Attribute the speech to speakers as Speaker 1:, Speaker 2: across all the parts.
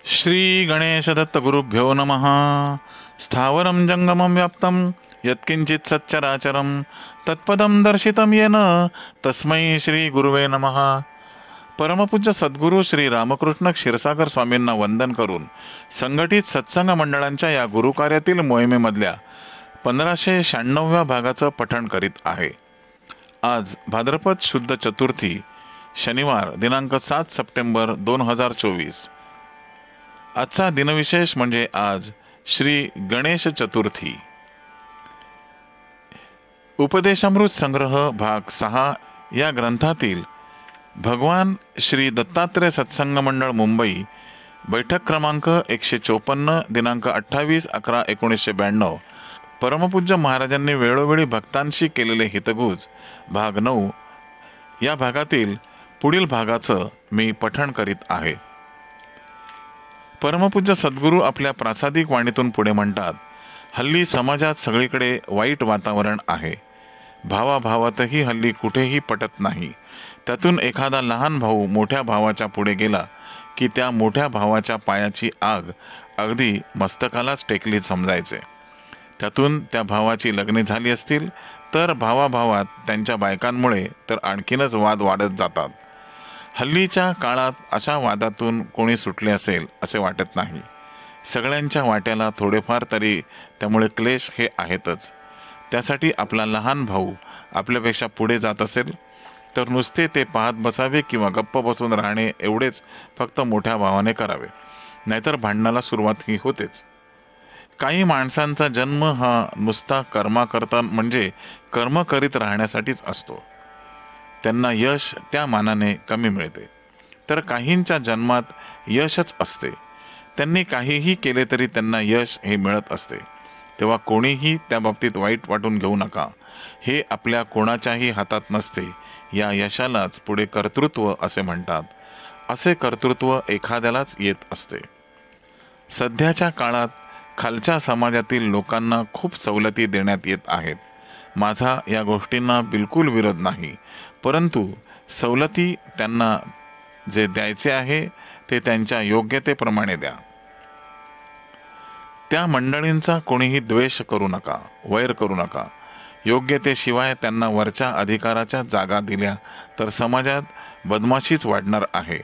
Speaker 1: श्री गणेश दत्त गुरुभ्यो नमः। स्थावरं जंगमं व्याप्तं यत्किंचित् सच्चराचरं तत्पदं दर्शितं येन तस्मै श्री गुरुवे नमः। परमपूज्य सद्गुरू श्री रामकृष्ण क्षीरसागर स्वामींना वंदन करून संघटित सत्संग मंडळांच्या या गुरुकार्यातील मोहिमेमधल्या 1596व्या भागाचं पठण करीत आहे। आज भाद्रपद शुद्ध चतुर्थी शनिवार दिनांक 7 सप्टेंबर 2024। आजचा दिनविशेष म्हणजे आज श्री गणेश चतुर्थी। उपदेशामृत संग्रह भाग 6 या ग्रंथातील भगवान श्री दत्तात्रय सत्संग मंडळ मुंबई बैठक क्रमांक 154 दिनांक 28/11/1992 परमपूज्य महाराजांनी वेळोवेळी भक्तांशी केलेले हितगुज भाग 9 या भागातील पुढील भागाचं मी पठण करीत आहे। परमपूज्य सद्गुरू आपल्या प्रासादिक वाणीतून पुढे म्हणतात, हल्ली समाजात सगळीकडे वाईट वातावरण आहे। भावाभावातही हल्ली कुठेही पटत नाही। त्यातून एखादा लहान भाऊ मोठ्या भावाच्या पुढे गेला की त्या मोठ्या भावाच्या पायाची आग अगदी मस्तकालाच टेकली समजायचे। त्यातून त्या भावाची लग्ने झाली असतील तर भावाभावात त्यांच्या बायकांमुळे तर आणखीनच वाद वाढत जातात। हल्लीच्या काळात अशा वादातून कोणी सुटले असेल असे वाटत नाही। सगळ्यांच्या वाट्याला थोडेफार तरी त्यामुळे क्लेश हे आहेतच। त्यासाठी आपला लहान भाऊ आपल्यापेक्षा पुढे जात असेल तर नुसते ते पाहत बसावे किंवा गप्प बसून राहणे एवढेच फक्त मोठ्या भावाने करावे, नाहीतर भांडणाला सुरुवात ही होतेच। काही माणसांचा जन्म हा नुसता कर्माकरता म्हणजे कर्म करीत राहण्यासाठीच असतो। त्यांना यश त्या मानाने कमी मिळते, तर काहींच्या जन्मात यशच असते। त्यांनी काहीही केले तरी त्यांना यश हे मिळत असते। तेव्हा कोणीही त्या बाबतीत वाईट वाटून घेऊ नका। हे आपल्या कोणाच्याही हातात नसते। या यशालाच पुढे कर्तृत्व असे म्हणतात। असे कर्तृत्व एखाद्यालाच येत असते। सध्याच्या काळात खालच्या समाजातील लोकांना खूप सवलती देण्यात येत आहेत। माझा या गोष्टींना बिलकुल विरोध नाही, परंतु सवलती त्यांना जे द्यायचे आहे ते त्यांच्या योग्यतेप्रमाणे द्या। त्या मंडळींचा कोणीही द्वेष करू नका, वैर करू नका। योग्यतेशिवाय त्यांना वरच्या अधिकाराच्या जागा दिल्या तर समाजात बदमाशीच वाढणार आहे।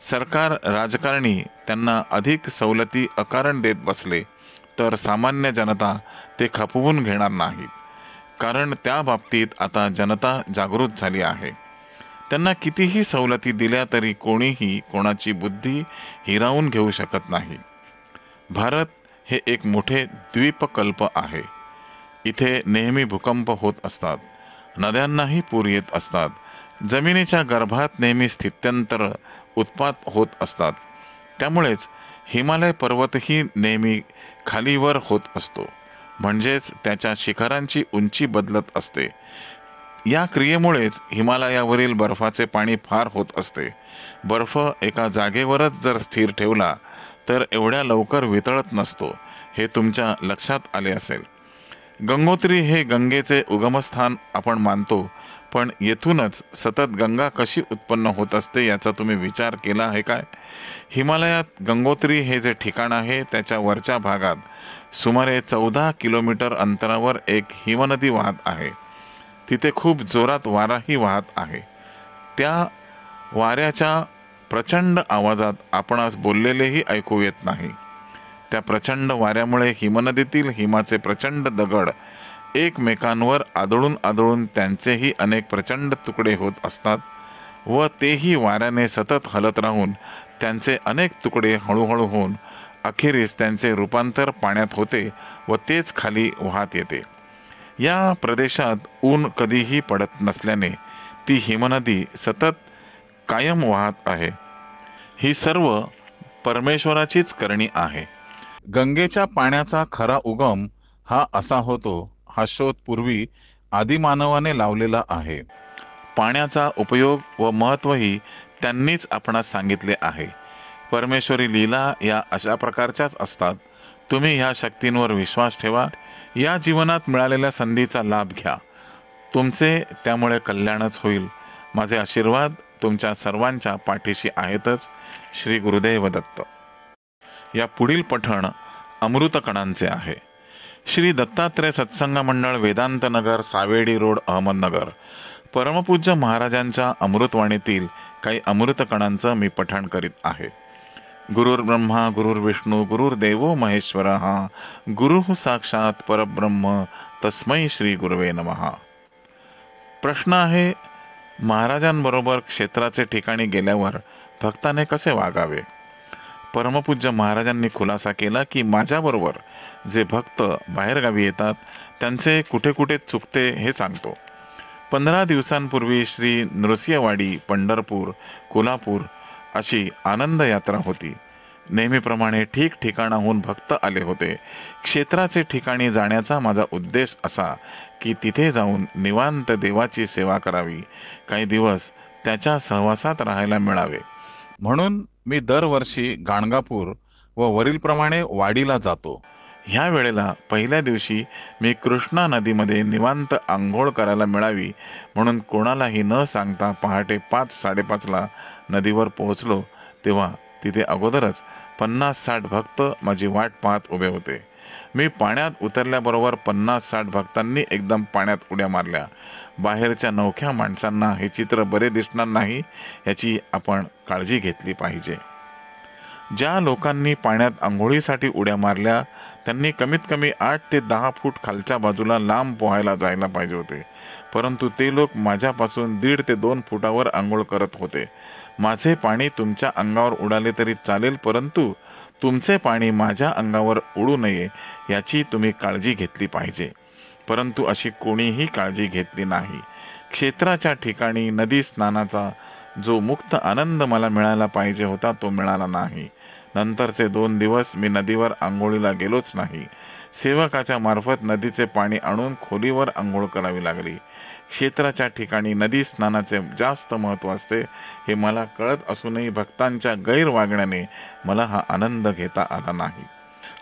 Speaker 1: सरकार राजकारणी त्यांना अधिक सवलती अकारण देत बसले तर सामान्य जनता ते खपवून घेणार नाहीत, कारण त्या बाबतीत आता जनता जागृत झाली आहे। त्यांना कितीही सवलती दिल्या तरी कोणीही कोणाची बुद्धी हिरावून घेऊ शकत नाही। भारत हे एक मोठे द्वीपकल्प आहे। इथे नेहमी भूकंप होत असतात, नद्यांनाही पूर येत असतात, जमिनीच्या गर्भात नेहमी स्थित्यंतर उत्पात होत असतात। त्यामुळेच हिमालय पर्वतही नेहमी खालीवर होत असतो, म्हणजेच त्याच्या शिखरांची उंची बदलत असते। या क्रियेमुळेच हिमालयावरील बर्फाचे पाणी फार होत असते। बर्फ एका जागेवरच जर स्थिर ठेवला तर एवढ्या लवकर वितळत नसतो, हे तुमच्या लक्षात आले असेल। गंगोत्री हे गंगेचे उगमस्थान आपण मानतो, पण येथूनच सतत गंगा कशी उत्पन्न होत असते याचा तुम्ही विचार केला आहे काय? हिमालयात गंगोत्री हे जे ठिकाण आहे त्याच्या वरच्या भागात सुमारे 14 किलोमीटर अंतरावर एक हिमनदी वाहत आहे। तिथे खूप जोरात वाराही वाहत आहे। त्या वाऱ्याच्या प्रचंड आवाजात आपणास बोललेलेही ऐकू येत नाही। त्या प्रचंड वाऱ्यामुळे हिमनदीतील हिमाचे प्रचंड दगड एकमेकांवर आदळून आदळून त्यांचेही अनेक प्रचंड तुकडे होत असतात व तेही वाऱ्याने सतत हलत राहून त्यांचे अनेक तुकडे हळूहळू होऊन अखेरीस त्यांचे रूपांतर पाण्यात होते व तेच खाली वाहत येते। या प्रदेशात ऊन कधीही पडत नसल्याने ती हिमनदी सतत कायम वाहत आहे। ही सर्व परमेश्वराचीच करणी आहे। गंगेच्या पाण्याचा खरा उगम हा असा होतो, हा शोध पूर्वी आदिमानवाने लावलेला आहे। पाण्याचा उपयोग व महत्त्वही त्यांनीच आपणास सांगितले आहे। परमेश्वरी लीला या अशा प्रकारच्याच असतात। तुम्ही ह्या शक्तींवर विश्वास ठेवा, या जीवनात मिळालेल्या संधीचा लाभ घ्या। तुमचे त्यामुळे कल्याणच होईल। माझे आशीर्वाद तुमच्या सर्वांच्या पाठीशी आहेतच। श्री गुरुदेव दत्त। या पुढील पठण अमृतकणांचे आहे. श्री दत्तात्रय सत्संग मंडळ, वेदांत नगर, सावेडी रोड, अहमदनगर. परमपूज्य महाराजांच्या अमृतवाणीतील काही अमृतकणांचं मी पठण करीत आहे. गुरुर्ब्रह्मा गुरुर्विष्णू गुरुर्देवो महेश्वरः गुरुः साक्षात परब्रह्म तस्मै श्री गुरवे नमः. प्रश्न आहे, महाराजांबरोबर क्षेत्राचे ठिकाणी गेल्यावर भक्ताने कसे वागावे? परमपूज्य महाराजांनी खुलासा केला की माझ्याबरोबर जे भक्त बाहेरगावी येतात त्यांचे कुठे कुठे चुकते हे सांगतो. 15 दिवसांपूर्वी श्री नृसिंहवाडी, पंढरपूर, कोल्हापूर अशी आनंद यात्रा होती. नेहमीप्रमाणे ठिकठिकाणाहून भक्त आले होते. क्षेत्राचे ठिकाणी जाण्याचा माझा उद्देश असा की तिथे जाऊन निवांत देवाची सेवा करावी, काही दिवस त्याच्या सहवासात राहायला मिळावे. म्हणून मी दरवर्षी गाणगापूर व वरीलप्रमाणे वाडीला जातो. ह्या वेळेला पहिल्या दिवशी मी कृष्णा नदीमध्ये निवांत आंघोळ करायला मिळावी म्हणून कोणालाही न सांगता पहाटे 5-5:30ला नदीवर पोहोचलो. तेव्हा तिथे अगोदरच 50-60 भक्त माझी वाट पाहत उभे होते. मी पाण्यात उतरल्याबरोबर 50-60 भक्तांनी एकदम पाण्यात उड्या मारल्या. बाहेरच्या नवख्या माणसांना हे चित्र बरे दिसणार नाही याची आपण काळजी घेतली पाहिजे. ज्या लोकांनी पाण्यात आंघोळीसाठी उड्या मारल्या त्यांनी कमीत कमी 8 ते 10 फूट खालच्या बाजूला लांब पोहायला जायला पाहिजे होते, परंतु ते लोक माझ्यापासून 1.5 ते 2 फुटावर आंघोळ करत होते. माझे पाणी तुमच्या अंगावर उडाले तरी चालेल, परंतु तुमचे पाणी माझ्या अंगावर उडू नये याची तुम्ही काळजी घेतली पाहिजे. परंतु अशी कोणीही काळजी घेतली नाही. क्षेत्राच्या ठिकाणी नदी स्नानाचा जो मुक्त आनंद मला मिळायला पाहिजे होता तो मिळाला नाही. नंतरचे 2 दिवस मी नदीवर आंघोळीला गेलोच नाही. सेवकाच्या मार्फत नदीचे पाणी आणून खोलीवर आंघोळ करावी लागली. क्षेत्राच्या ठिकाणी नदी स्नानाचे जास्त महत्त्व असते हे मला कळत असूनही भक्तांच्या गैरवागण्याने मला हा आनंद घेता आला नाही.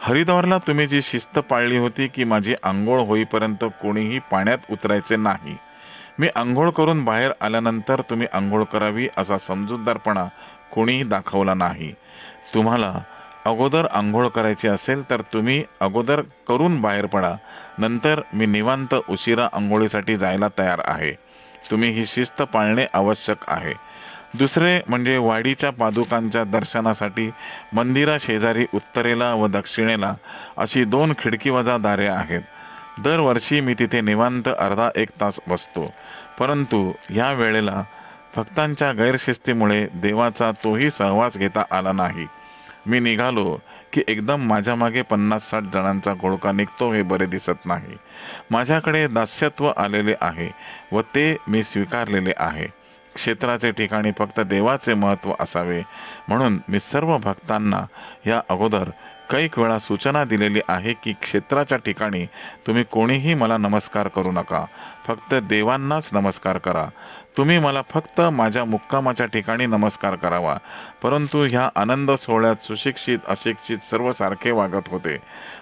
Speaker 1: हरिद्वारला तुम्ही जी शिस्त पाळली होती की माझी आंघोळ होईपर्यंत कोणीही पाण्यात उतरायचे नाही. मी आंघोळ करून बाहेर आल्यानंतर तुम्ही आंघोळ करावी असा समजूतदारपणा कोणीही दाखवला नाही. तुम्हाला अगोदर आंघोळ करायची असेल तर तुम्ही अगोदर करून बाहेर पडा. नंतर मी निवांत उशिरा आंघोळीसाठी जायला तयार आहे. तुम्ही ही शिस्त पाळणे आवश्यक आहे. दुसरे म्हणजे वाडीच्या पादुकांच्या दर्शनासाठी मंदिरा शेजारी उत्तरेला व दक्षिणेला अशी 2 खिडकीवजा दारे आहेत. दरवर्षी मी तिथे निवांत अर्धा-1 तास बसतो, परंतु या वेळेला भक्तांच्या गैरशिस्तीमुळे देवाचा तोही सहवास घेता आला नाही. मी निघालो की एकदम माझ्या मागे 50-60 जणांचा घोळका निघतो हे बरे दिसत नाही. माझ्याकडे दास्यत्व आलेले आहे व ते मी स्वीकारलेले आहे. क्षेत्राचे ठिकाणी फक्त देवाचे महत्त्व असावे म्हणून मी सर्व भक्तांना या अगोदर कैक वेळा सूचना दिलेली आहे की क्षेत्राच्या ठिकाणी तुम्ही कोणीही मला नमस्कार करू नका, फक्त देवांनाच नमस्कार करा. तुम्ही मला फक्त माझ्या मुक्कामाच्या ठिकाणी नमस्कार करावा. परंतु ह्या आनंद सोहळ्यात सुशिक्षित अशिक्षित सर्व सारखे वागत होते.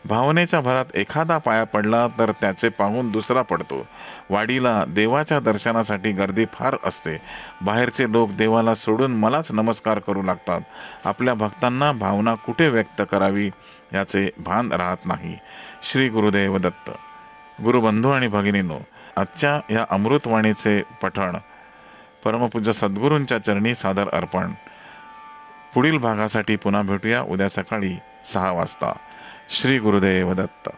Speaker 1: भावनेच्या भरात एखादा पाया पडला तर त्याचे पाहून दुसरा पडतो. वाडीला देवाच्या दर्शनासाठी गर्दी फार असते. बाहेरचे लोक देवाला सोडून मलाच नमस्कार करू लागतात. आपल्या भक्तांना भावना कुठे व्यक्त करावी याचे भान राहत नाही. श्री गुरुदेव दत्त. गुरुबंधू आणि भगिनींनो, आजच्या या अमृतवाणीचे पठण परमपूज्य सद्गुरूंच्या चरणी सादर अर्पण. पुढील भागासाठी पुन्हा भेटूया उद्या सकाळी 6 वाजता. श्री गुरुदेव दत्त.